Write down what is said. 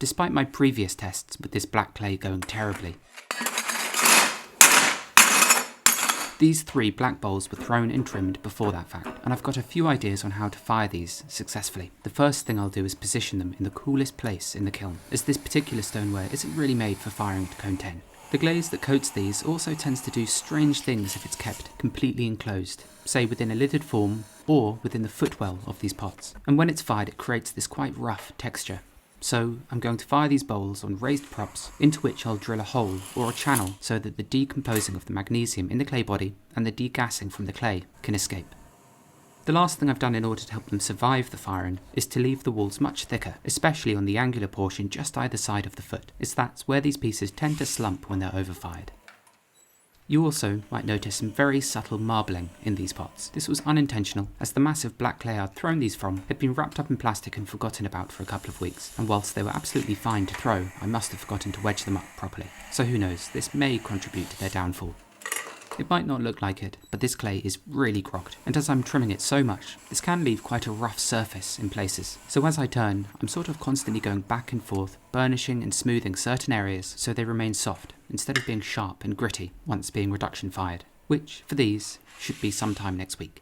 despite my previous tests with this black clay going terribly. These 3 black bowls were thrown and trimmed before that fact, and I've got a few ideas on how to fire these successfully. The first thing I'll do is position them in the coolest place in the kiln, as this particular stoneware isn't really made for firing to cone 10. The glaze that coats these also tends to do strange things if it's kept completely enclosed, say within a lidded form or within the footwell of these pots, and when it's fired it creates this quite rough texture. So I'm going to fire these bowls on raised props into which I'll drill a hole or a channel so that the decomposing of the magnesium in the clay body and the degassing from the clay can escape. The last thing I've done in order to help them survive the firing is to leave the walls much thicker, especially on the angular portion just either side of the foot, as that's where these pieces tend to slump when they're overfired. You also might notice some very subtle marbling in these pots. This was unintentional, as the massive black clay I'd thrown these from had been wrapped up in plastic and forgotten about for a couple of weeks, and whilst they were absolutely fine to throw, I must have forgotten to wedge them up properly. So who knows, this may contribute to their downfall. It might not look like it, but this clay is really grogged, and as I'm trimming it so much, this can leave quite a rough surface in places. So as I turn, I'm sort of constantly going back and forth, burnishing and smoothing certain areas so they remain soft, instead of being sharp and gritty once being reduction fired, which, for these, should be sometime next week.